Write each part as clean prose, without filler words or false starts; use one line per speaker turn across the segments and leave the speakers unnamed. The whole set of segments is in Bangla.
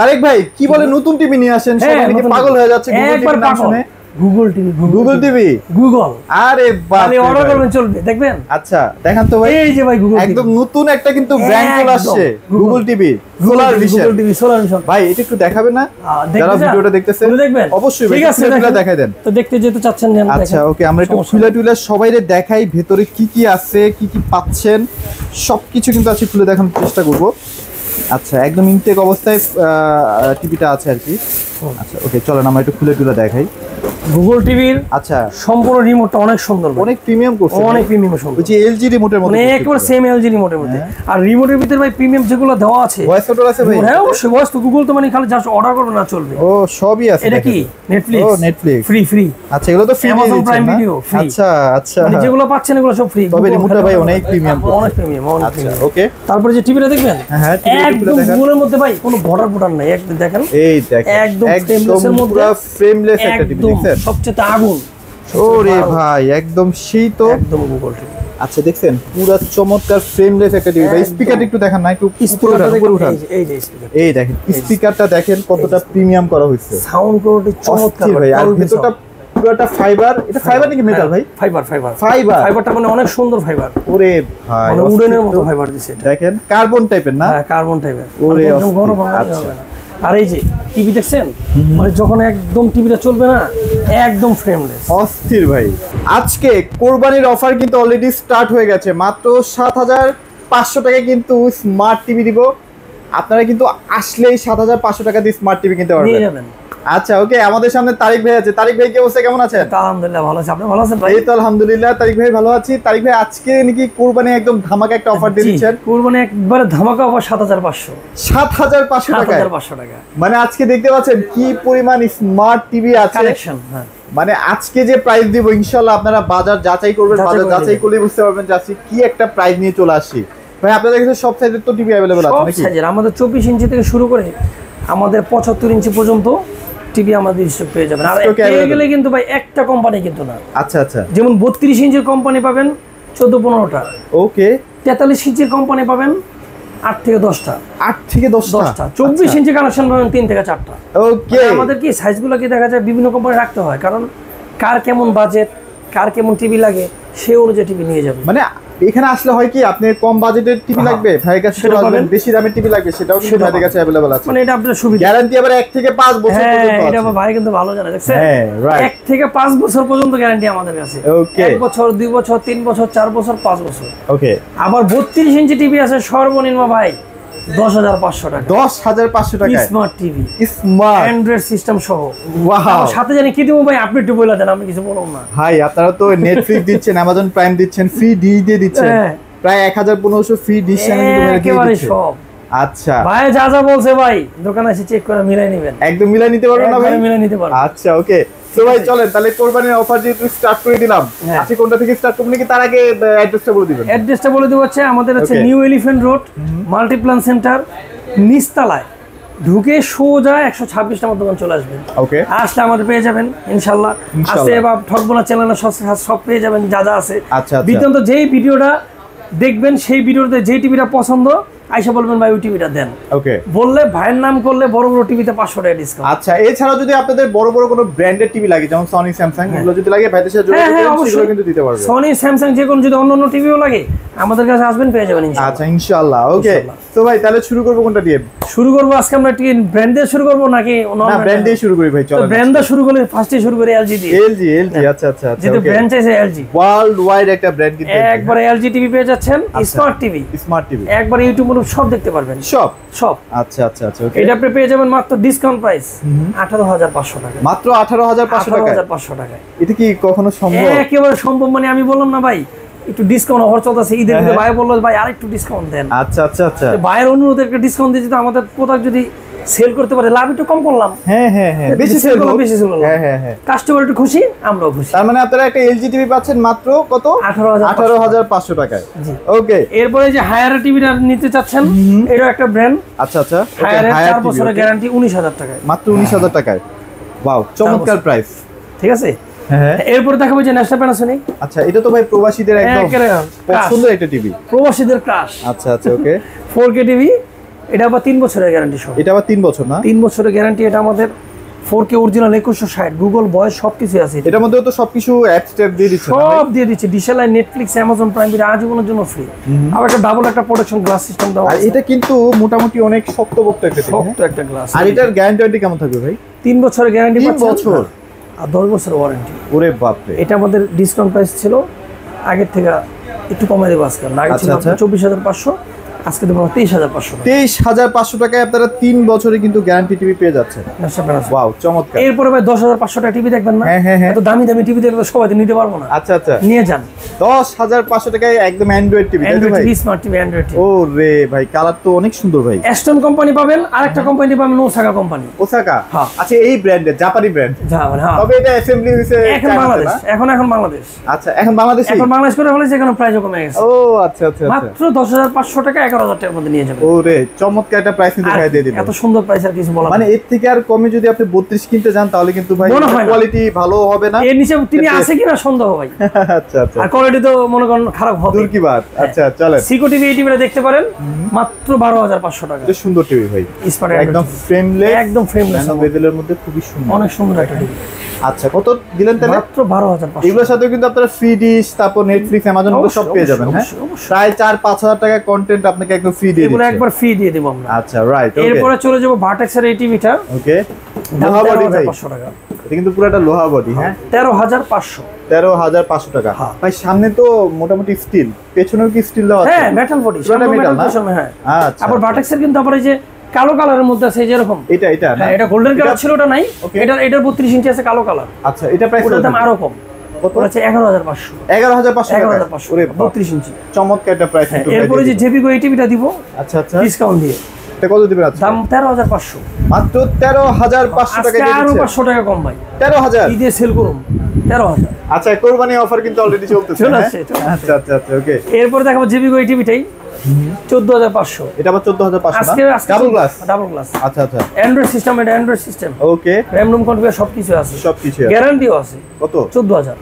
তারেক ভাই কি বলে নতুন টিভি নিয়ে আসেন, সবাই নাকি পাগল হয়ে যাচ্ছে গুগল টিভি নাম শুনে।
Google TV,
Google TV,
Google.
আরে বাপ রে,
অর্ডার করবেন চলবে, দেখবেন।
আচ্ছা দেখান তো ভাই।
এই যে ভাই গুগল
একদম নতুন একটা কিন্তু ব্র্যান্ড চলে আসছে, Google TV solar vision.
Google TV solar vision
ভাই এটা একটু দেখাবেন না, যারা ভিডিওটা দেখতেছেন
দেখবেন
অবশ্যই ভাই,
ঠিক আছে
দেখাই দেন
তো। দেখতে যেতে চাচ্ছেন না?
আচ্ছা ওকে, আমরা একটু খুলে টুলে সবাইরে দেখাই ভেতরে কি কি আছে, কি কি পাচ্ছেন সবকিছু কিন্তু আছে, খুলে দেখানোর চেষ্টা করব। আচ্ছা একদম ইনটেক অবস্থায় টিভিটা আছে আর কি। আচ্ছা ওকে, চলেন আমরা একটু খুলে টুলে দেখাই
গুগল টিভির।
আচ্ছা
সম্পূর্ণ রিমোটটা অনেক সুন্দর,
অনেক প্রিমিয়াম করছে,
অনেক প্রিমিয়াম সুন্দর।
ওই যে এলজি রিমোটের মতো,
মানে একবার সেম এলজি রিমোটের মধ্যে। আর রিমোটের ভিতরে ভাই প্রিমিয়াম যেগুলো দেওয়া আছে,
ভয়েস কন্ট্রোল আছে ভাই।
হ্যাঁ অবশ্যই ভয়েস তো গুগল তো মানে খালি জাস্ট অর্ডার করবে না চলবে।
ও সবই আছে।
এটা কি নেটফ্লিক্স?
ও নেটফ্লিক্স
ফ্রি ফ্রি।
আচ্ছা এগুলো তো free,
Amazon Prime Video free.
আচ্ছা আচ্ছা,
মানে যেগুলো পাচ্ছেন এগুলো সব ফ্রি।
তবে রিমোটটা ভাই অনেক প্রিমিয়াম,
অনেক প্রিমিয়াম, অনেক
আচ্ছা
প্রিমিয়াম।
ওকে,
তারপরে যে টিভিটা দেখবেন,
হ্যাঁ
একদম গুগলের মধ্যে ভাই কোনো বর্ডার বর্ডার নাই, একদম দেখেন।
এই দেখেন
একদম ফ্রেমলেসের মধ্যে,
পুরো ফ্রেমলেস একটা টিভি দেখছেন,
সবচেয়ে আগুন।
ওরে ভাই একদম সেই তো,
একদম গুগল টিভি।
আচ্ছা দেখছেন পুরো চমৎকার ফ্রেমলেস একটা টিভি ভাই। স্পিকারটা একটু দেখান না, একটু উপরে উঠান।
এই যে স্পিকার,
এই দেখেন স্পিকারটা দেখেন কতটা প্রিমিয়াম করা হয়েছে,
সাউন্ড কোয়ালিটি চমৎকার
ভাই। আর ভিতরটা পুরোটা ফাইবার, এটা ফাইবার নাকি মেটাল ভাই?
ফাইবার ফাইবার
ফাইবার,
ফাইবারটা মানে অনেক সুন্দর ফাইবার।
ওরে ভাই
মানে উডেনের মতো ফাইবার দিছে এটা।
দেখেন কার্বন টাইপের না?
হ্যাঁ কার্বন টাইপের।
ওরে
একদম গরম হবে না। আর এই যে টিভি দেখছেন, মানে যখন একদম টিভিটা চলবে না, একদম ফ্রেমলেস,
অস্থির ভাই। আজকে কোরবানির অফার কিন্তু অলরেডি স্টার্ট হয়ে গেছে, মাত্র ৭৫০০ টাকায় কিন্তু স্মার্ট টিভি দিব। আপনারা কিন্তু আসলেই ৭৫০০ টাকা দিয়ে স্মার্ট টিভি কিনতে পারবেন, নিয়ে যাবেন। আচ্ছা ওকে, আমাদের সামনে তারিক ভাই আছে। তারিক ভাই কি অবস্থা, কেমন আছেন?
আলহামদুলিল্লাহ ভালো আছি, আপনি ভালো আছেন ভাই?
এই তো আলহামদুলিল্লাহ তারিক ভাই ভালো আছি। তারিক ভাই আজকে নাকি কোরবানি একদম ধামাকা একটা অফার দিয়ে দিচ্ছেন?
কোরবানি একবারে ধামাকা অফার ৭৫০০।
৭৫০০ টাকা,
৭৫০০ টাকা।
মানে আজকে দেখতে পাচ্ছেন কি পরিমাণ স্মার্ট টিভি আছে,
কালেকশন। হ্যাঁ
মানে আজকে যে প্রাইস দিব ইনশাআল্লাহ আপনারা বাজার যাচাই করবেন, বাজার যাচাই করলে বুঝতে পারবেন যে আজকে কি একটা প্রাইস নিয়ে চলে আসি। ভাই আপনাদের কাছে সব সাইজের তো টিভি अवेलेबल আছে নাকি? সব সাইজের,
আমাদের 24 ইঞ্চি থেকে শুরু করে আমাদের 75 ইঞ্চি পর্যন্ত টিভি আমাদের স্টক পেয়ে যাবেন। আর পেয়ে গেলে কিন্তু ভাই একটা কোম্পানি কিন্তু না।
আচ্ছা আচ্ছা,
যেমন 32 ইঞ্চির কোম্পানি পাবেন 14-15টা,
ওকে।
43 ইঞ্চির কোম্পানি পাবেন 8 থেকে 10টা,
8 থেকে 10টা।
24 ইঞ্চি কানেকশন পাবেন 3 থেকে 4টা,
ওকে।
আমাদের কি সাইজগুলো কি দেখা যায় বিভিন্ন কোম্পানি রাখতে হয়, কারণ কার কেমন বাজেট, কার কেমন টিভি লাগে সেই অনুযায়ী টিভি নিয়ে যাবেন।
মানে এখানে আসলে হয় কি, আপনি কম বাজেটের টিভি লাগবে ভাইয়ের কাছে চলে আসবেন, বেশি দামের টিভি লাগবে সেটাও কিন্তু ভাইয়ের কাছে अवेलेबल আছে। মানে
এটা আপনার সুবিধা,
গ্যারান্টি আবার 1 থেকে 5 বছর পর্যন্ত আছে।
এটা ভাই কিন্তু ভালো জানে, দেখছেন?
হ্যাঁ রাইট,
1 থেকে 5 বছর পর্যন্ত গ্যারান্টি আমাদের কাছে।
ওকে,
1 বছর, 2 বছর, 3 বছর, 4 বছর, 5 বছর,
ওকে।
আবার 32 ইঞ্চি টিভি আছে সর্বনিম্ন ভাই 10,500 টাকা।
10,500 টাকা
smart TV,
smart
Android system সহ।
ওয়াও,
সাথে জানি কি দিব ভাই, আপনি একটু বলে দেন, আমি কিছু বলবো না।
ভাই আপনারা তো নেটফ্লিক্স দিচ্ছেন, অ্যামাজন প্রাইম দিচ্ছেন, ফ্রি ডিশ দিয়ে দিচ্ছেন, প্রায় 1000-1500 ফ্রি ডিশ চ্যানেল কিন্তু
একেবারে সব।
আচ্ছা
ভাই যা যা বলছে ভাই দোকানে এসে চেক করে মিলাই নেবেন,
একদম মিলাই নিতে পারবেন না ভাই?
মিলাই নিতে পারবেন।
আচ্ছা ওকে, তো ভাই চলেন তাহলে কোরবানির অফার যেহেতু স্টার্ট করে দিলাম, আজকে কোনটা থেকে স্টার্ট করব নাকি তার আগে অ্যাড্রেসটা বলে দিবেন?
অ্যাড্রেসটা বলে দেব, হচ্ছে আমাদের হচ্ছে new elephant road Multiplan centre নিচতলায় ঢুকে সোজা 126 নম্বর দোকান চলে আসবেন।
ওকে,
আসলে আমাদের পেয়ে যাবেন ইনশাআল্লাহ। আসতে বা ঠকবো না চ্যানেলে সব পেয়ে যাবেন যা যা আছে।
আচ্ছা
বিতন্ত যেই ভিডিওটা দেখবেন সেই ভিডিওতে যে টিভিটা পছন্দ আইসা বলবেন ভাই ওই টিভিটা দেন, ওকে। বললে ভাইয়ের নাম করলে বড় বড় টিভিতে 500 টাকা ডিসকাউন্ট।
আচ্ছা এছাড়াও যদি আপনাদের বড় বড় কোনো ব্র্যান্ডের টিভি লাগে, যেমন সনি, স্যামসাং, এগুলো যদি লাগে ভাইদের সাথে যোগাযোগ করলে সেগুলো কিন্তু দিতে পারবে। সনি,
স্যামসাং যে কোনো যদি অন্য টিভিও লাগে আমাদের কাছে আসবেন, পেয়ে যাবেন ইনশাআল্লাহ।
আচ্ছা ইনশাআল্লাহ, ওকে। তো ভাই তাহলে শুরু করব কোনটা দিয়ে?
শুরু করব আজকে আমরা কি ব্র্যান্ড দিয়ে শুরু করব নাকি
না ব্র্যান্ড দিয়ে শুরু করি ভাই, চলো।
ব্র্যান্ড দিয়ে শুরু করলে ফার্স্টে শুরু করি এলজি দিয়ে।
এলজি, আচ্ছা আচ্ছা আচ্ছা,
যেটা ব্র্যান্ড চাইছে এলজি,
ওয়ার্ল্ড ওয়াইড একটা ব্র্যান্ড কিন্তু
একবারে এলজি টিভি পেয়ে যাচ্ছেন, স্মার্ট টিভি, একবার ইউটিউব মনে সব দেখতে পারবেন, সব।
আচ্ছা আচ্ছা আচ্ছা, ওকে।
এটা আপনি পেয়ে যাবেন মাত্র ডিসকাউন্ট প্রাইস 18,500 টাকা,
মাত্র 18,500 টাকা।
18,500 টাকা।
এটা কি কখনো সম্ভব?
একেবারে সম্ভব, মানে আমি বললাম না ভাই একটু ডিসকাউন্ট অফার চলতেছে ঈদের মধ্যে, ভাই বললো ভাই আরেকটু ডিসকাউন্ট দেন।
আচ্ছা আচ্ছা আচ্ছা,
ভাইয়ের অনুরোধে একটা ডিসকাউন্ট দিয়েছি, তো আমাদের প্রোডাক্ট যদি সেল করতে পারে লাভ একটু কম করলাম।
হ্যাঁ হ্যাঁ হ্যাঁ, বেশি সেল করলাম, বেশি সেল করলাম। হ্যাঁ হ্যাঁ হ্যাঁ,
কাস্টমার একটু খুশি, আমরাও খুশি।
তার মানে আপনারা একটা এলজি টিভি পাচ্ছেন মাত্র কত? 18,500 টাকায়, ওকে।
এরপরে যে হায়ার টিভিটা নিতে চাচ্ছেন, এটা একটা ব্র্যান্ড। আচ্ছা আচ্ছা, হায়ার 4 বছরের গ্যারান্টি 19,000 টাকায়,
মাত্র 19,000 টাকায়। ওয়াও, চমৎকার প্রাইস,
ঠিক আছে। এরপরে দেখাবো যে ন্যাশনাল প্যানাসোনিক।
আচ্ছা এটা তো ভাই প্রবাসীদের একদম পছন্দের একটা টিভি,
প্রবাসীদের ক্রাশ।
আচ্ছা আচ্ছা, ওকে।
4K টিভি, এটা আবার 3 বছরের গ্যারান্টি সহ।
এটা আবার 3 বছর না?
3 বছরের গ্যারান্টি। এটা আমাদের 4K অরিজিনাল 2160 গুগল ভয়েস সবকিছু আছে
এটার মধ্যে তো সবকিছু অ্যাপ স্টেপ দিয়ে দিচ্ছে না?
সব দিয়ে দিচ্ছে, ডিশেলাই, নেটফ্লিক্স, অ্যামাজন প্রাইম ভিডিও আজীবনের জন্য ফ্রি। আবার একটা ডাবল একটা প্রোটেকশন গ্লাস সিস্টেম দাও।
আর এটা কিন্তু মোটামুটি অনেক শক্তপোক্ত একটা
শক্ত একটা গ্লাস।
আর এটার গ্যারান্টি কেমন থাকবে ভাই?
3 বছরের গ্যারান্টি
3 বছর
আর 10 বছরের ওয়ারেন্টি।
ওরে বাপ রে।
এটা আমাদের ডিসকাউন্ট প্রাইস ছিল আগের থেকে একটু কমে দেবো আজকে। আগে ছিল 24,500, আজকে দেবো 23,500।
23,500 টাকায় আপনারা 3 বছরে কিন্তু গ্যারান্টি টিভি পেয়ে যাচ্ছেন। ওয়াও চমৎকার।
এরপরে ভাই 10,500 টাকা টিভি দেখবেন না?
হ্যাঁ হ্যাঁ হ্যাঁ।
এত দামি দামি টিভি দেখলে সবাই তো নিতে পারবো না।
আচ্ছা আচ্ছা,
নিয়ে যান
10,500 টাকায় একদম Android TV.
Android TV, smart TV, Android TV.
ও রে ভাই, কালার তো অনেক সুন্দর ভাই।
অ্যাস্টন কোম্পানি পাবেন, আরেকটা কোম্পানি পাবেন ওসাকা কোম্পানি।
ওসাকা?
হ্যাঁ।
আচ্ছা, এই ব্র্যান্ডের জাপানি ব্র্যান্ড।
হ্যাঁ।
তবে এটা অ্যাসেম্বলি হইছে
এখন বাংলাদেশ। এখন বাংলাদেশ।
আচ্ছা, এখন বাংলাদেশে।
এখন বাংলাদেশ করে হলে যেখানে প্রাইসও কমে গেছে।
ও আচ্ছা আচ্ছা,
মাত্র 10,500 টাকা 11,000 টাকার মধ্যে নিয়ে যাবেন।
ওরে চমৎকার একটা প্রাইস কিন্তু ভাই দিয়ে দিবেন।
এত সুন্দর প্রাইস আর কিছু বলা
মানে এর থেকে আর কমে যদি আপনি 32 কিনতে যান তাহলে কিন্তু ভাই কোয়ালিটি ভালো হবে না।
এর নিচে তিনি আছে কিনা সন্দেহ ভাই।
আচ্ছা আচ্ছা।
আর কোয়ালিটি তো মনে করেন খারাপ হবে।
দূর কি বাত। আচ্ছা চলেন।
সিকো টিভি এই টিভিটা দেখতে পারেন মাত্র 12,500 টাকা।
এটা সুন্দর টিভি ভাই,
একদম
ফ্রেমলেস,
একদম ফ্রেমলেস
বেজেলের মধ্যে খুবই সুন্দর,
অনেক সুন্দর একটা টিভি।
আচ্ছা, কত দিলেন তাহলে?
মাত্র 12,500।
এগুলোর সাথে কিন্তু আপনারা ফ্রি ডিশ, তারপর নেটফ্লিক্স, অ্যামাজন গুলো সব পেয়ে যাবেন। হ্যাঁ, প্রায় 4-5 হাজার টাকা কন্টেন্ট আপনাকে একদম ফ্রি দিয়ে দিচ্ছি।
একবার ফ্রি দিয়ে দেব আমরা।
আচ্ছা রাইট।
এরপরে চলে যাব ভার্টেক্সের এই টিভিটা।
ওকে, লোহা বডি ভাই,
500 টাকা।
এটা কিন্তু পুরোটা লোহা বডি। হ্যাঁ,
13,500।
13,500 টাকা। ভাই সামনে তো মোটামুটি স্টিল, পেছনেও কি স্টিল দেওয়া আছে?
হ্যাঁ, মেটাল বডি,
পুরোটা মেটাল না?
হ্যাঁ।
আচ্ছা,
আবার ভার্টেক্সের কিন্তু আবার এই যে কালো কালারের মধ্যে আছে যেরকম
এটা
হ্যাঁ, এটা গোল্ডেন কালার ছিল, ওটা নাই। এটার 32 ইঞ্চি আছে কালো কালার।
আচ্ছা, এটা প্রাইস
ওটার দাম আরো কম। কত আছে? 11,500।
11,500 টাকা।
11,500।
ওরে
32 ইঞ্চি
চমৎকার একটা প্রাইস কিন্তু।
এরপরে যে জেবিকো এই টিভিটা দিব।
আচ্ছা আচ্ছা,
ডিসকাউন্ট দিয়ে।
এটা কত দিবেন? আচ্ছা,
দাম 13,500।
মাত্র 13,500 টাকা দিয়ে
আরো
দিচ্ছেন।
500 টাকা কম ভাই।
13,000
কি দিয়ে সেল করুন? 13,000।
আচ্ছা, কোরবানি অফার কিন্তু অলরেডি চলতেছে।
চলে আসছে।
আচ্ছা আচ্ছা আচ্ছা, ওকে।
এরপরে দেখাবো জেবিকো এই টিভিটাই 14,500।
এটা আবার 14,500
আজকে
ডাবল গ্লাস।
Double glass.
আচ্ছা আচ্ছা,
অ্যান্ড্রয়েড সিস্টেম, এটা অ্যান্ড্রয়েড সিস্টেম।
ওকে,
র‍্যাম রুম কনফিগার সবকিছু আছে।
সবকিছু আছে।
গ্যারান্টিও আছে।
কত?
14,000।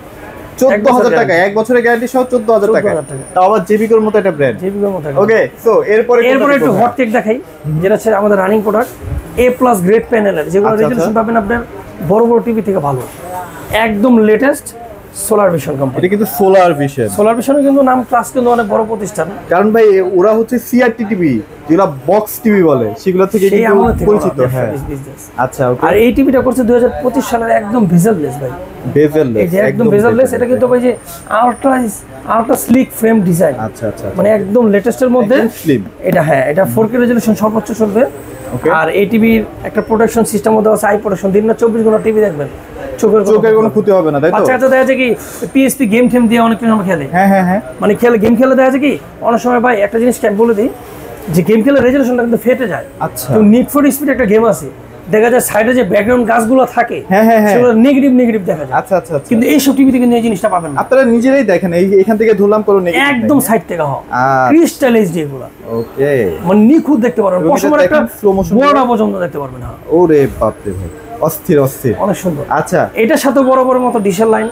14,000 টাকা, এক বছরের গ্যারান্টি সহ 14,000 টাকা।
14,000 টাকা।
তাও আবার জেবিকোর মতো একটা ব্র্যান্ড।
জেবিকোর মতো।
ওকে, সো এরপরে
একটু হট টেক দেখাই, যেটা হচ্ছে আমাদের রানিং প্রোডাক্ট A+ গ্রেড প্যানেলের, যেগুলো রেজোলিউশন পাবেন আপনার বড় বড় টিভি থেকে ভালো। একদম লেটেস্ট সোলার ভিশন কোম্পানি।
এটা কিন্তু সোলার ভিশন।
সোলার ভিশনের কিন্তু নাম ক্লাস কিন্তু অনেক বড় প্রতিষ্ঠান।
কারণ ভাই ওরা হচ্ছে সিআরটি টিভি, যেগুলো বক্স টিভি বলে, সেগুলো থেকে কিন্তু পরিচিত। হ্যাঁ, আচ্ছা, ওকে।
আর এই টিভিটা করছে 2025 সালের একদম বেজেললেস ভাই।
বেজেললেস,
এই যে একদম বেজেললেস। এটা কিন্তু ভাই যে আলট্রা স্লিক ফ্রেম ডিজাইন।
আচ্ছা আচ্ছা,
মানে একদম লেটেস্টের মধ্যে
স্লিম।
এটা হ্যাঁ, এটা 4K রেজোলিউশন সর্বোচ্চ চলবে। আর এই টিভির একটা প্রোটেকশন সিস্টেম মধ্যে আছে, আই প্রোটেকশন। দিন না 24 ঘন্টা টিভি দেখবেন, চোখের কোনো ক্ষতি হবে না, তাই তো? বাচ্চা দেখা যায় কি পিএসপি গেম টেম দিয়ে অনেক কিছু খেলে। হ্যাঁ হ্যাঁ হ্যাঁ, মানে গেম খেলে দেখা যায় কি অনেক সময় ভাই একটা জিনিস কেন বলে দিই, যে গেম খেলে রেজোলিউশনটা কিন্তু ফেটে যায়। আচ্ছা, তো নিড ফর স্পিড একটা গেম আছে, দেখা যায় সাইডে যে ব্যাকগ্রাউন্ড গাছগুলো থাকে সেগুলো নেগেটিভ দেখা যায়। আচ্ছা আচ্ছা, কিন্তু এই সব টিভিতে কিন্তু এই জিনিসটা পাবেন না।
আপনারা নিজেরাই দেখেন, এখান থেকে ধরলাম করুন,
একদম সাইড থেকে হয় ক্রিস্টাল এইচডি এগুলো। ওকে, মানে নিখুঁত দেখতে পারবেন, পশমের একটা বড় পর্যন্ত দেখতে পারবেন। হ্যাঁ,
ওরে বাপ রে ভাই, অস্থির অস্থির,
অনেক সুন্দর।
আচ্ছা,
এটার সাথে বড় বড় মতো ডিশের line,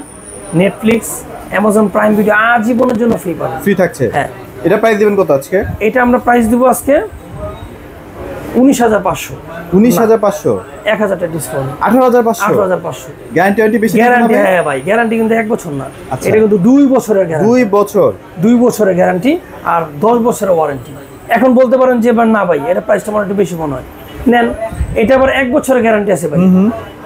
Netflix, Amazon Prime video আজীবনের জন্য ফ্রি পাবেন।
ফ্রি থাকছে?
হ্যাঁ।
এটা প্রাইস দিবেন কত আজকে?
এটা আমরা প্রাইস দিব আজকে 19,500।
19,500?
1,000 টাকা ডিসকাউন্ট।
18,500?
18,500।
গ্যারান্টি বেশি?
গ্যারান্টি হ্যাঁ ভাই, গ্যারান্টি কিন্তু 1 বছর না, এটা কিন্তু 2 বছরের গ্যারান্টি।
2 বছর? 2
বছরের গ্যারান্টি আর 10 বছরের ওয়ারেন্টি। এখন বলতে পারেন যে না ভাই, এটা প্রাইসটা আমার একটু বেশি মনে হয়, নেন। এটা আবার 1 বছরের গ্যারান্টি আছে ভাই,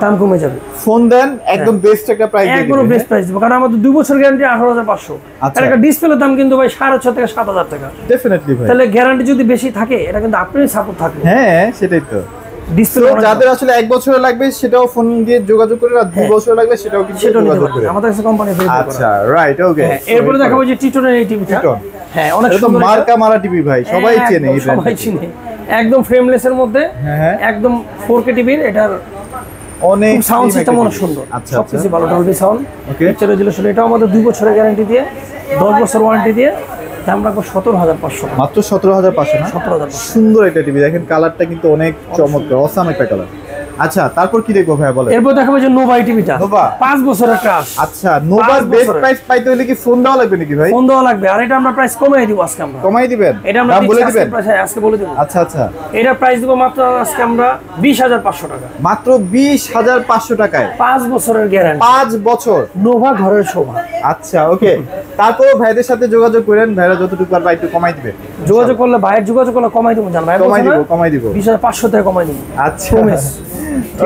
দাম কমে যাবে।
ফোন দেন, একদম বেস্ট একটা প্রাইস দিয়ে দিবেন।
একদম বেস্ট প্রাইস দিব, কারণ আমাদের 2 বছর গ্যারান্টি 18,500। আর একটা ডিসপ্লের দাম কিন্তু ভাই 6,500 থেকে 7,000 টাকা।
ডেফিনেটলি ভাই,
তাহলে গ্যারান্টি যদি বেশি থাকে, এটা কিন্তু আপনারই সাপোর্ট থাকবে।
হ্যাঁ, সেটাই তো। ডিসপ্লে যাদের আসলে 1 বছর লাগবে সেটাও ফোন দিয়ে যোগাযোগ করে, আর 2 বছর লাগবে সেটাও কিন্তু যোগাযোগ করে
আমাদের কাছে কোম্পানি ফ্রি।
আচ্ছা, রাইট, ওকে।
এরপর দেখাবো যে টিটনের এই টিভিটা। হ্যাঁ, অনেক সুন্দর,
মার্কা মারা টিভি ভাই, সবাই চেনে এই ব্র্যান্ড,
সবাই চেনে। একদম ফ্রেমলেস এর মধ্যে, একদম 4K টিভির। এটার অনেক সাউন্ড সিস্টেম অনেক সুন্দর, সবকিছু ভালো, ডলবি সাউন্ড, পিকচার রেজোলিউশন। এটাও আমাদের 2 বছরের গ্যারান্টি দিয়ে, 10 বছর ওয়ারেন্টি দিয়ে, দাম রাখবো 17,500।
মাত্র 17,500 না?
17,500।
সুন্দর একটা টিভি, দেখেন কালারটা কিন্তু অনেক চমৎকার, অসাম একটা কালার। আচ্ছা, তারপর কি দেখবো ভাই বলেন?
এরপর দেখাবো যে নোভা টিভিটা,
নোভা
5 বছরের ক্রাশ।
আচ্ছা, নোভার বেস্ট প্রাইস পাইতে হলে কি ফোন দেওয়া লাগবে নাকি ভাই?
ফোন দেওয়া লাগবে, আর এটা আমরা প্রাইস কমাই দিব আজকে। আমরা
কমাই দিবেন?
এটা আমরা
দাম বলে দিবেন?
আজকে বলে দেব।
আচ্ছা আচ্ছা,
এটা প্রাইস দিব মাত্র আজকে আমরা 20,500 টাকা।
মাত্র 20,500 টাকায়
5 বছরের গ্যারান্টি,
5 বছর
নোভা ঘরের শোভা।
আচ্ছা ওকে, তারপর ভাইদের সাথে যোগাযোগ করেন, ভাইরা যতটুকু পারবে একটু কমাই দিবে।
যোগাযোগ করলে ভাইয়ের যোগাযোগ করলে কমাই দেবো, জান ভাই
কমাই দিব
20,500 টাকা কমাই দেবো।
আচ্ছা
প্রমিস।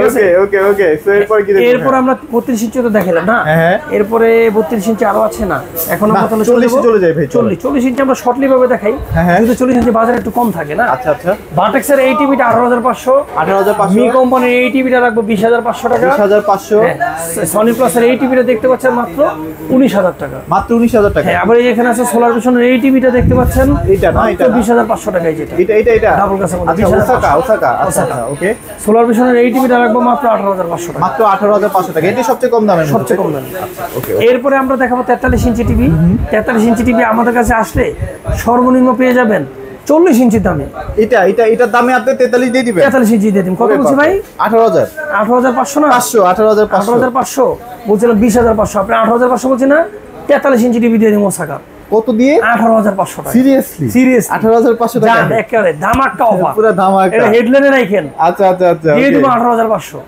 ওকে ওকে ওকে, সো এরপর কি দেখব?
এরপর আমরা 32 ইঞ্চি তো দেখালাম না,
হ্যাঁ
এরপরে 32 ইঞ্চি আরো আছে না, এখন আমরা তাহলে
40 চলে যাই ভাই।
40 ইঞ্চি আমরা শর্টলি ভাবে দেখাই,
হ্যাঁ।
কিন্তু 40 ইঞ্চি বাজারে একটু কম থাকে না।
আচ্ছা আচ্ছা,
ভার্টেক্সের এই টিভিটা 18,500,
18,500,
মি কোম্পানির এই টিভিটা রাখবো 20,500 টাকা,
20,500,
সনি প্লাসের এই টিভিটা দেখতে পাচ্ছেন মাত্র 19,000 টাকা।
মাত্র 19,000 টাকা।
হ্যাঁ, আবার এই এখানে আছে সোলার ভিশনের এই টিভিটা দেখতে পাচ্ছেন,
এটা না, এটা
20,500 টাকায়, যেটা
এটা
ডাবল গ্লাসের মধ্যে।
আচ্ছা, ওসাকা আচ্ছা আচ্ছা ওকে।
সোলার ভিশনের এই টিভিটা রাখবো মাত্র 18,500 টাকা,
মাত্র 18,500 টাকা, এটি সবচেয়ে কম দামে,
সবচেয়ে কম দামে।
ওকে।
এরপরে আমরা দেখাবো 43 ইঞ্চি টিভি। 43 ইঞ্চি টিভি আমাদের কাছে আসলে সর্বনিম্ন পেয়ে যাবেন 40 ইঞ্চির দামে।
এটার দামে আপনি 43 দিয়ে দিবেন?
43 ইঞ্চি দিয়ে দিন। কত বলছি ভাই?
18,000,
18,500 না,
18,500,
18,500 বলছিলাম, 20,500, আপনি 18,500 বলছি না। 43 ইঞ্চি টিভি দিয়ে দিন ওসাকা,
কত দিয়ে?
18,500 টাকা।
সিরিয়াসলি?
সিরিয়াস
18,500 টাকা,
জান, একেবারে ধামাকা অফার,
পুরো ধামাকা।
এটা হেডলাইনে রাখেন।
আচ্ছা আচ্ছা আচ্ছা,
দিয়ে দিব 18,500,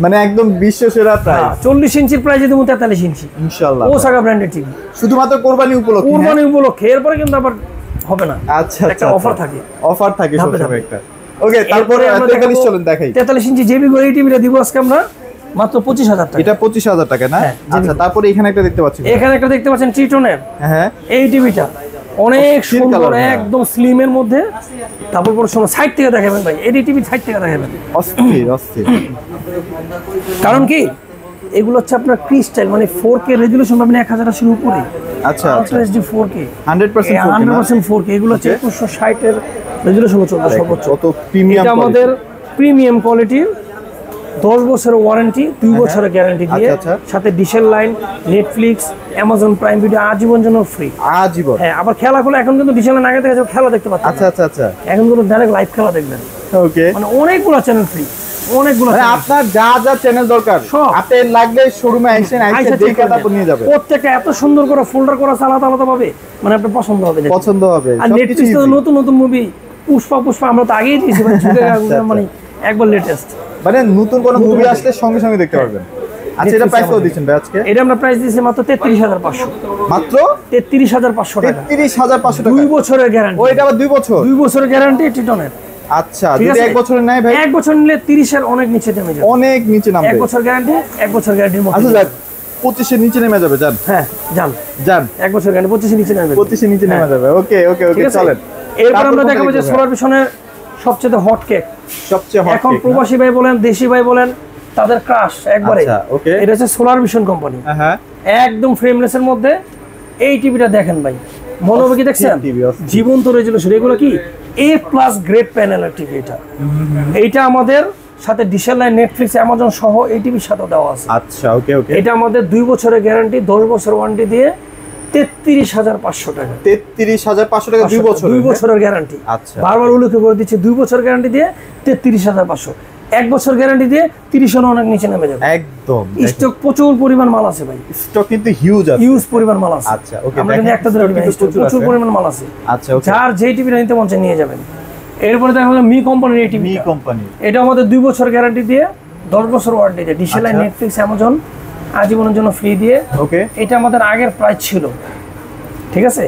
মানে একদম বিশ্ব সেরা প্রাইস।
40 ইঞ্চির প্রাইস দিব 43 ইঞ্চি
ইনশাআল্লাহ,
ওসাকা ব্র্যান্ডের টিভি,
শুধুমাত্র কোরবানি উপলক্ষে।
কুরবানি উপলক্ষে, এরপরে কিন্তু আবার হবে না।
আচ্ছা
একটা অফার থাকে,
অফার থাকে
ধাপে
সবসময়
ধাপে।
একটা। ওকে, তারপরে 43 চলেন দেখাই।
43 ইঞ্চি জেবি গো এই টিভিটা দিব আজকে আমরা মাত্র 25,000 টাকা।
এটা 25,000 টাকা না?
হ্যাঁ,
আচ্ছা, তারপরে এখানে একটা দেখতে পাচ্ছি।
এখানে একটা দেখতে পাচ্ছেন ট্রিটনের
হ্যাঁ,
এই টিভিটা, অনেক
অস্থির
সুন্দর,
কালার, হ্যাঁ।
একদম স্লিমের মধ্যে। তারপর পর সময় সাইড থেকে দেখাবেন ভাই, এডি টিভি সাইড থেকে দেখাবেন।
অস্থির অস্থির।
কারণ কি, এগুলো হচ্ছে আপনার ক্রিস্টাল, মানে 4K রেজুলেশন পাবেন 1080 উপরে।
আচ্ছা
আলট্রা এইচডি 4K,
100%
100% 4K। এগুলো হচ্ছে 2160 এর রেজুলেশন চলবে সর্বোচ্চ।
কত প্রিমিয়াম,
এটা আমাদের প্রিমিয়াম কোয়ালিটির, 10 বছরের ওয়ারেন্টি, 2 বছরের গ্যারান্টি দিয়ে,
আচ্ছা,
সাথে ডিশের line, Netflix, Amazon Prime video আজীবন জন্য ফ্রি।
আজীবন?
হ্যাঁ, আবার খেলাগুলো এখন কিন্তু ডিশের লাইন আগে থেকে খেলা দেখতে পাচ্ছেন।
আচ্ছা আচ্ছা আচ্ছা,
এখন কিন্তু ডাইরেক্ট লাইভ খেলা দেখবেন।
ওকে,
মানে অনেকগুলো চ্যানেল ফ্রি, অনেকগুলো
মানে আপনার যা যা চ্যানেল দরকার
সব।
আপনি লাগলে শোরুমে আইসেন, আইসে দেখে তারপর নিয়ে যাবেন।
প্রত্যেকটা এত সুন্দর করে ফোল্ডার করা আছে আলাদা আলাদা ভাবে, মানে আপনার পছন্দ হবে,
পছন্দ হবে।
আর
সবকিছু
নেটফ্লিক্স তো
easy।
নতুন নতুন মুভি, পুষ্পা আমরা তো আগেই দিয়েছি মানে মানে একবার লেটেস্ট,
মানে নতুন কোন মুভি আসলে সঙ্গে সঙ্গে দেখতে পারবেন। আচ্ছা, এটা প্রাইস কত দিচ্ছেন ভাই আজকে?
এটা আমরা প্রাইস দিয়েছি মাত্র 33,500,
মাত্র
33,500 টাকা,
33,500 টাকা।
2 বছরের গ্যারান্টি।
ও, এটা আবার 2 বছর?
2 বছরের গ্যারান্টি টিটনের।
আচ্ছা,
ঠিক
যদি
আছে?
1 বছরের নাই ভাই?
1 বছর নিলে 30 এর অনেক নিচে নেমে যাবে,
অনেক নিচে নামবে।
1 বছর গ্যারান্টি, 1 বছর গ্যারান্টির মধ্যে।
আচ্ছা যাক, 25 এর নিচে নেমে যাবে, যান
হ্যাঁ যান,
যান,
1 বছর গ্যারান্টি 25 এর নিচে নেমে যাবে।
25 এর নিচে নেমে যাবে। ওকে ওকে ওকে,
ঠিক আছে?
চলেন।
এরপর
তারপর
আমরা
কোনটা
দেখাবো যে
দেখবো
সোলার ভিশনের সবচেয়ে হট কেক,
সবচেয়ে হট
এখন
কেক না?
প্রবাসী ভাই বলেন, দেশি ভাই বলেন, তাদের ক্রাশ একবারে।
আচ্ছা, ওকে।
এটা হচ্ছে সোলার ভিশন কোম্পানি,
হ্যাঁ,
একদম ফ্রেমলেসের মধ্যে। এই টিভিটা দেখেন ভাই, মনোবেগী দেখছেন,
TV, অস্থির।
জীবন্ত রেজুলেশন। এগুলো কি A+ গ্রেড প্যানেলের টিভি। এইটা আমাদের সাথে ডিশের লাইন, নেটফ্লিক্স, অ্যামাজন সহ এই টিভির সাথে দেওয়া আছে।
আচ্ছা, ওকে ওকে।
এটা আমাদের 2 বছরের গ্যারান্টি, 10 বছর ওয়ারেন্টি দিয়ে 33,500 টাকা।
33,500 টাকা 2 বছর?
2 বছরের গ্যারান্টি।
আচ্ছা,
বারবার উল্লেখ করে দিচ্ছি, 2 বছর গ্যারান্টি দিয়ে 33,500, 1 বছর গ্যারান্টি দিয়ে 30 অনেক নিচে নেমে যাবে।
একদম
স্টক প্রচুর পরিমাণ মাল আছে ভাই,
স্টক কিন্তু হিউজ আছে।
হিউজ পরিমাণ মাল আছে।
আচ্ছা, ওকে।
আমরা কিন্তু একটা ধরে প্রচুর পরিমাণ মাল আছে।
আচ্ছা, ওকে।
যার যেই টিভিটা নিতে মন চায় নিয়ে যাবেন। এরপরে দেখা হলো মি কোম্পানির এই টিভি।
মি কোম্পানি,
এটা আমাদের 2 বছর গ্যারান্টি দিয়ে, 10 বছর ওয়ারেন্টি দিয়ে, ডিশের লাইন, নেটফ্লিক্স, অ্যামাজন আজীবনের জন্য ফ্রি দিয়ে।
ওকে।
এটা আমাদের আগের প্রাইস ছিল, ঠিক আছে,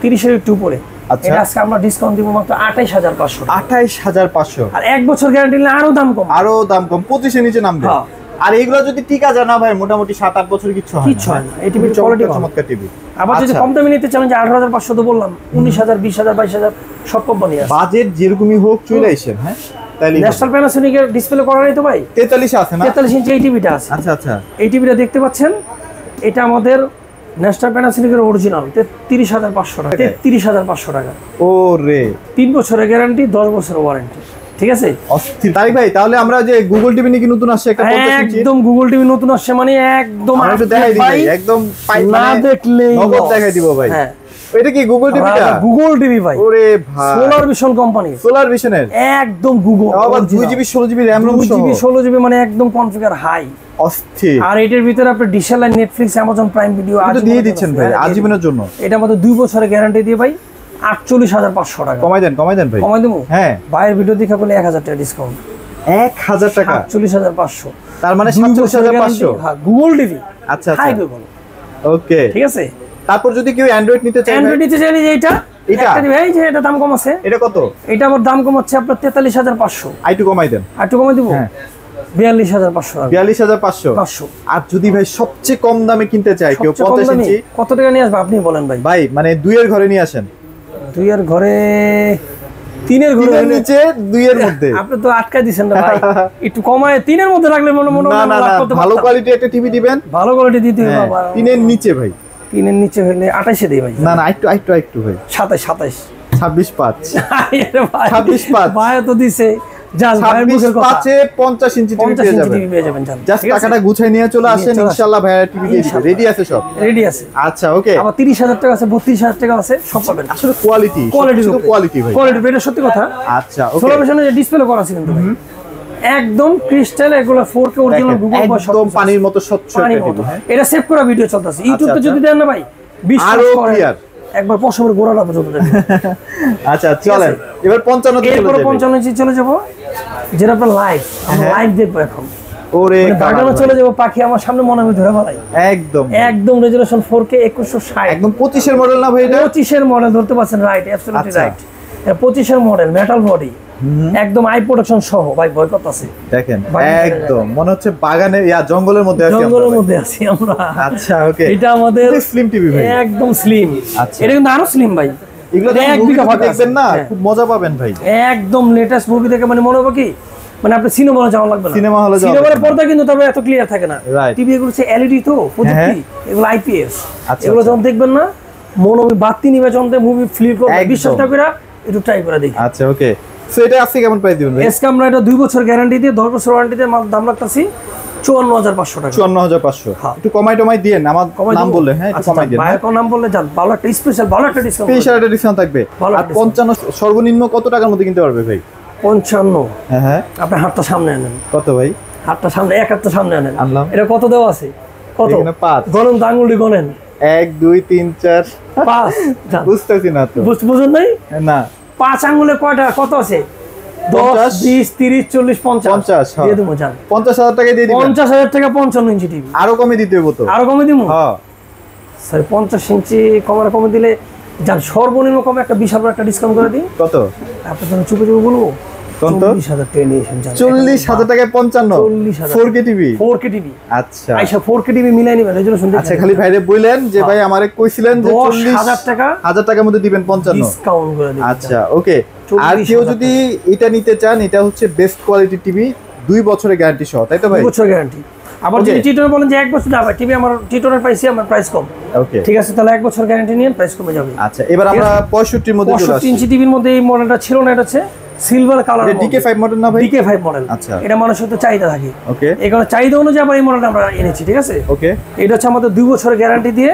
30 এর একটু উপরে।
আচ্ছা।
এটা আজকে আমরা ডিসকাউন্ট দিব মাত্র 28,500,
28,500।
আর 1 বছর গ্যারান্টি নিলে আরো দাম কম,
আরো দাম কম, 25 এর নিচে নামবে।
হ্যাঁ।
আর এগুলো যদি টিকা জানা ভাই, মোটামুটি 7-8 বছর কিচ্ছু হয় না।
কিচ্ছু হয় না। এই টিভির কোয়ালিটি ভালো।
চমৎকার টিভি।
আবার যদি কম দামে নিতে চান, যে 18,500 তো বললাম, 19,000, 20,000, 22,000 সব কোম্পানি আছে।
বাজেট যেরকমই হোক চলে আসেন। হ্যাঁ, তাইলে
ন্যাশনাল প্যানাসোনিকের ডিসপ্লে করা নাই তো ভাই?
43 আছে না?
43 ইঞ্চি এই টিভিটা আছে।
আচ্ছা আচ্ছা,
এই টিভিটা দেখতে পাচ্ছেন, এটা আমাদের ন্যাশনাল প্যানাসোনিকের অরিজিনাল, 33,500 টাকা। 33,500 টাকা।
ও রে,
3 বছরের গ্যারান্টি, 10 বছরের ওয়ারেন্টি। ঠিক আছে,
অস্থির। তাই ভাই, তাহলে আমরা যে গুগল টিভি নাকি নতুন আসছে একটা 50 ইঞ্চি,
একদম গুগল টিভি নতুন আসছে, মানে একদম
আমরা একটু দেখাই দিই ভাই, একদম
না দেখলেই
নগদ দেখাই দিব ভাই।
হ্যাঁ,
এটা কি গুগল টিভিটা?
গুগল টিভি ভাই।
ওরে ভাই,
সোলার ভিশন কোম্পানি,
সোলার ভিশনের
একদম গুগল।
আবার 2GB 16GB র‍্যাম রম সহ
2GB 16GB মানে একদম কনফিগার হাই,
অস্থির।
আর এটার ভিতরে আপনি ডিশেল line, Netflix, Amazon Prime video
এটা দিয়ে দিচ্ছেন ভাই আজীবনের জন্য।
এটা আমাদের 2 বছরের গ্যারান্টি দিয়ে ভাই 48,500 টাকা।
কমাই দেন ভাই।
কমাই দেবো?
হ্যাঁ,
ভাইয়ের ভিডিও দেখা বলে 1000 টাকা ডিসকাউন্ট।
1000 টাকা,
48,500।
তার মানে 47,500।
হ্যাঁ, গুগল টিভি।
আচ্ছা
হাই গুগল।
ওকে,
ঠিক আছে।
তারপর যদি কেউ অ্যান্ড্রয়েড নিতে চায়,
অ্যান্ড্রয়েড নিতে চাইলে যে এটা ভাই, যে এটা দাম কম আছে।
এটা কত?
এটা আমার দাম কম হচ্ছে আপনার 43,500।
আইটু কমাই দেন।
আইটু কমাই দিব? হ্যাঁ, 42,500।
42,500। আর যদি ভাই সবচেয়ে কম দামে কিনতে চায় কেউ 50 ইঞ্চি,
কত টাকা নিয়ে আসবে আপনি বলেন ভাই?
ভাই মানে 2 এর ঘরে নিয়ে আসেন।
2 এর ঘরে, 3 এর ঘরে,
নিচে 2 এর মধ্যে।
আপনি তো আটকা দিবেন না ভাই, একটু কমায় 3 এর মধ্যে রাখলে মনে
না ভালো কোয়ালিটি একটা টিভি দিবেন।
ভালো কোয়ালিটি দিতে হবে বাবা।
3 এর নিচে ভাই,
3 এর নিচে হলে 28 এ দেই ভাই।
না একটু ভাই,
27
26.5
26.5 ভাই তো দিছে। জান ভাইয়ের মুখের কথা,
50 ইঞ্চি টিভি পেয়ে যাবেন। জাস্ট টাকাটা গুছাই নিয়ে চলে আসেন, ইনশাআল্লাহ ভাইয়া টিভি দিয়ে দিবে। রেডি আছে সব? রেডি আছে। আচ্ছা ওকে।
আবার 30,000 টাকা আছে, 32,000 টাকা আছে, সব পাবেন।
আসলে কোয়ালিটি শুধু কোয়ালিটি ভাই,
কোয়ালিটি এটা সত্যি কথা।
আচ্ছা ওকে।
সোলার যে ডিসপ্লে করা আছে কিন্তু একদম ক্রিস্টাল, এগুলো 4K অরিজিনাল গুগল বা
একদম পানির মতো স্বচ্ছ একটা টিভি।
এটা সেভ করা ভিডিও চলতেছে ইউটিউবে, যদি দেন না ভাই বিশ্বাস করেন
ক্লিয়ার,
একবার পশমের গোড়াটা পর্যন্ত দেখবেন।
আচ্ছা চলেন এবার 55 তে চলে যাব।
55 ইঞ্চি চলে যাব, যেটা আপনার লাইভ, আমরা লাইভ দেখবো এখন।
ওরে
বাগানে চলে যাব, পাখি আমার সামনে মনে হয় ধরে ফেলাই। একদম রেজোলিউশন 4K 2160,
একদম 25 এর মডেল না ভাই? এটা
25 এর মডেল ধরতে পারছেন, রাইট, অ্যাবসলিউটলি রাইট। এটা 25 এর মডেল, মেটাল বডি, একদম আই প্রোটেকশন সহ। ভাই ভয় কত আছে দেখেন, একদম মনে হচ্ছে বাগানে জঙ্গলের মধ্যে আছি আমরা। আচ্ছা ওকে, এটা আমাদের স্লিম টিভি ভাই, একদম স্লিম। এটা কিন্তু আরো স্লিম ভাই, এগুলো এক বিঘা ভাগ দেখবেন না, খুব মজা পাবেন ভাই। একদম লেটেস্ট মুভি দেখে মানে মনে হবে কি, মানে আপনি সিনেমা হলে যাওয়া লাগবে না। সিনেমার পর্দা কিন্তু তবে এত ক্লিয়ার থাকে না। টিভি এগুলো হচ্ছে এলইডি তো প্রযুক্তি, এগুলো আইপিএস। এগুলো যখন দেখবেন না, মনে হবে বাতি নিবে, যখন মুভি ফিল করবে, বিশ্বাস না করে একটু ট্রাই করে দেখি। আচ্ছা ওকে, সো এটা আজকে কেমন প্রাইস দিবেন ভাই? আজকে আমরা এটা 2 বছর গ্যারান্টি দিয়ে, 10 বছর ওয়ারেন্টি দিয়ে দাম রাখতাছি 54,500 টাকা। 54,500। একটু কমাই দিয়েন, আমার নাম বললে। হ্যাঁ একটু কমাই দেন, ভাইয়ের নাম বললে জান ভালো একটা স্পেশাল, ভালো একটা ডিসকাউন্ট থাকবে। আর 55 সর্বনিম্ন কত টাকার মধ্যে কিনতে পারবে ভাই? 55। হ্যাঁ আপনি হাতটা সামনে আনেন। কত ভাই? হাতটা সামনে, এক হাতটা সামনে আনেন। আনলাম। এটা কত দেওয়া আছে? কত? এখানে 5। গণন, আঙ্গুলি গণেন। 1 2 3 4 5। বুঝতেছি না তো। বুঝুন নাই? না। 5 আঙ্গুলে কয়টা, কত আছে? 10 20 30 40 50 দিয়ে দেবো জান। 50,000 টাকা দিয়ে দিবেন। 50,000 টাকা 55 ইঞ্চি টিভি। আরো কমে দিতে হবে তো? আরো কমে দিমু? হ্যাঁ স্যার, 50 ইঞ্চি কমে দিলে জান, সর্বনিম্ন কমে একটা বিশাল একটা ডিসকাউন্ট করে দিই। কত? আপনার জন্য চুপে বলবো। 40,000 টাকা নিয়ে এসেন জান। 40,000 টাকায় 55 4K টিভি। 4K TV. আচ্ছা আইসা 4K টিভি মিলাই নিবেন, রেজোলিউশন। আচ্ছা খালি ভাইরে বললেন যে ভাই আমারে কইছিলেন যে 40,000 টাকার মধ্যে দিবেন 55 ডিসকাউন্ট করে দিবেন। আচ্ছা ওকে। আর কেউ যদি এটা নিতে চান, এটা হচ্ছে বেস্ট কোয়ালিটি টিভি, 2 বছরের গ্যারান্টি সহ, তাই তো ভাই? 2 বছর গ্যারান্টি। আবার যদি টিটোরে বলেন যে 1 বছর যাবে টিভি, আমার টিটোরের প্রাইসই আমার প্রাইস কম। ওকে ঠিক আছে, তাহলে 1 বছর গ্যারান্টি নিয়ে প্রাইস কমে যাবে। আচ্ছা এবার আমরা 65 এর মধ্যে চলে আসি। 65 ইঞ্চি টিভির মধ্যে এই মডেলটা ছিল না, এটা হচ্ছে সিলভার কালার। এটা DK5 মডেল না ভাই? DK5 model. আচ্ছা, এটা মানুষের তো চাহিদা থাকে। ওকে, এগুলো চাহিদা অনুযায়ী আবার এই মডেলটা আমরা এনেছি। ঠিক আছে ওকে। এটা হচ্ছে আমাদের 2 বছরের গ্যারান্টি দিয়ে,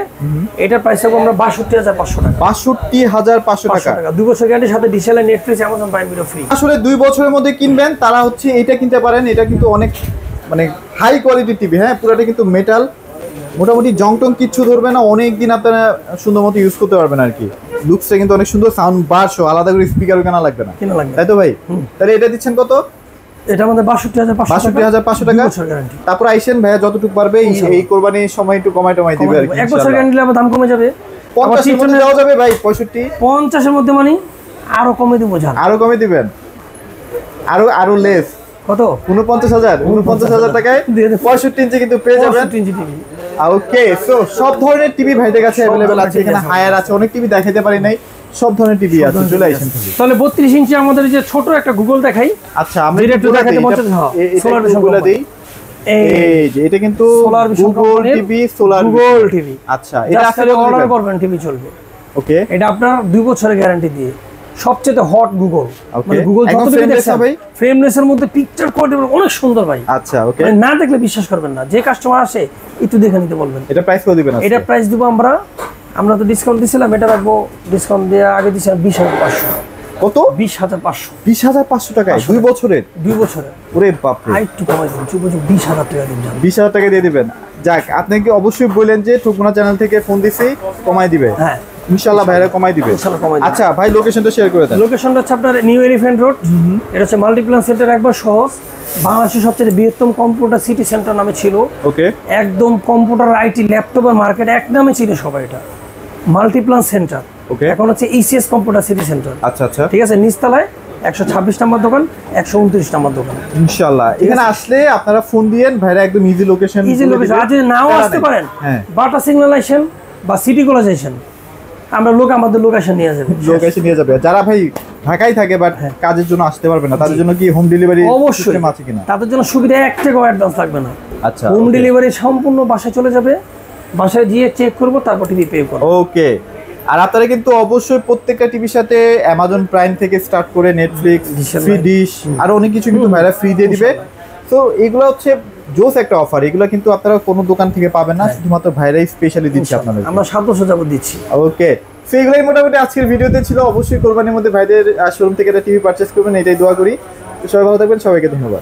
এটার প্রাইস হবে আমরা 62,500 টাকা। 62,500 টাকা 2 বছর গ্যারান্টির সাথে ডিশেল, Netflix, Amazon Prime video free. আসলে 2 বছরের মধ্যে কিনবেন তারা হচ্ছে এটা কিনতে পারেন। এটা কিন্তু অনেক মানে হাই কোয়ালিটির টিভি। হ্যাঁ পুরোটা কিন্তু মেটাল, মোটামুটি জং টং কিচ্ছু ধরবে না, অনেক দিন আপনারা সুন্দর মতো ইউজ করতে পারবেন আর কি। লুকসটা কিন্তু অনেক সুন্দর, সাউন্ড বার সহ, আলাদা করে স্পিকার কেনা লাগবে না, তাই তো ভাই? তাহলে এটা দিচ্ছেন কত? এটা আমাদের 62,500 টাকা। তারপর আইসেন ভাইয়া যতটুকু পারবে এই কোরবানির সময় একটু কমাই দিবে আর কি। 1 বছর গ্যারান্টি আমার দাম কমে যাবে। 50 এর মধ্যে দেওয়া যাবে ভাই? 65 50 এর মধ্যে মানে আরো কমে দিব জান। আরো কমে দিবেন? আরো লেস কত? 49,000 টাকায় 65 ইঞ্চি কিন্তু পেয়ে যাবেন। 65 ইঞ্চি টিভি। ওকে, সো সব ধরনের টিভি ভাইদের কাছে अवेलेबल আছে। এখানে হায়ার আছে, অনেক টিভি দেখাতে পারি নাই, সব ধরনের টিভি আছে, চলে আসেন। তাহলে 32 ইঞ্চি আমাদের যে ছোট একটা গুগল দেখাই। আচ্ছা আমরা একটু দেখাতে বলতে সোলার ভিশন দেই। এই যে এটা কিন্তু Google TV, solar Google TV. আচ্ছা এটা আসলে অর্ডার করবেন, টিভি চলবে। ওকে, এটা আপনার 2 বছরের গ্যারান্টি দিয়ে, সবচেয়ে হট গুগল। মানে গুগল যত দেখছেন ভাই, ফ্রেমলেসের মধ্যে পিকচার কোয়ালিটি অনেক সুন্দর ভাই। আচ্ছা ওকে, না দেখলে বিশ্বাস করবেন না। যে কাস্টমার আসে একটু দেখে নিতে বলবেন। এটা প্রাইস কত দিবেন? এটা প্রাইস দিব আমরা আমরা তো ডিসকাউন্ট দিছিলাম, এটা রাখবো ডিসকাউন্ট দিয়ে আগে দিছিলাম 20,500।
কত?
20,500।
20,500 টাকায় 2 বছরের?
2 বছরের।
ওরে বাপ রে,
আরেকটু কমাই দিন, 20,000 টাকা দিন।
20,000 টাকা দিয়ে দিবেন। যাক, আপনি কি অবশ্যই বললেন যে ঠুকমোনা চ্যানেল থেকে ফোন দিছি কমাই দিবে।
হ্যাঁ
ইনশাআল্লাহ ভাইরা কমাই দিবে।
ইনশাআল্লাহ কমাই দিবে।
আচ্ছা ভাই, লোকেশনটা শেয়ার করে দেন।
লোকেশনটা হচ্ছে আপনার নিউ এলিফ্যান্ট রোড। এটা হচ্ছে মাল্টিপ্লান সেন্টার, একবার সহজ। বাংলাদেশের সবচেয়ে বৃহত্তম কম্পিউটার সিটি সেন্টার নামে ছিল।
ওকে,
একদম কম্পিউটার, আইটি, ল্যাপটপের মার্কেট এক নামে ছিল সবাই। এটা মাল্টিপ্লান সেন্টার,
ওকে।
এখন হচ্ছে ইসিএস কম্পিউটার সিটি সেন্টার।
আচ্ছা আচ্ছা,
ঠিক আছে। নিচতলায় 126 নম্বর দোকান, 129 নম্বর দোকান।
ইনশাআল্লাহ এখানে আসলে আপনারা ফোন দিয়েন, ভাইরা একদম ইজি লোকেশন।
Easy location. আজ নাও আসতে পারেন,
হ্যাঁ,
বাটা সিগন্যালাইজেশন বা সিটি কলাইজেশন, আমরা লোক আমাদের লোকেশন নিয়ে যাবে।
লোকেশন নিয়ে যাবে। যারা ভাই ঢাকায় থাকে বাট কাজের জন্য আসতে পারবে না, তাদের জন্য কি হোম ডেলিভারি
অবশ্যই
আছে কিনা?
তাদের জন্য সুবিধা, 1 টাকাও অ্যাডভান্স লাগবে না।
আচ্ছা,
হোম ডেলিভারি সম্পূর্ণ বাসায় চলে যাবে, বাসায় গিয়ে চেক করব, তারপর টিভি পে করব।
ওকে। আর আপনারা কিন্তু অবশ্যই প্রত্যেকটা টিভির সাথে অ্যামাজন প্রাইম থেকে স্টার্ট করে নেটফ্লিক্স, ফ্রি ডিশ, আর অনেক কিছু কিন্তু ভাইরা ফ্রি দিয়ে দিবে। তো এগুলো হচ্ছে জোস একটা অফার, এগুলো কিন্তু আপনারা কোনো দোকান থেকে পাবেন না, শুধুমাত্র ভাইরাই স্পেশালি দিচ্ছে আপনাদের।
আমরা 700 যাবত দিচ্ছি।
ওকে, সো এগুলোই মোটামুটি আজকের ভিডিওতে ছিল। অবশ্যই কোরবানির মধ্যে ভাইদের শোরুম থেকে একটা টিভি পারচেস করবেন, এটাই দোয়া করি। তো সবাই ভালো থাকবেন, সবাইকে ধন্যবাদ।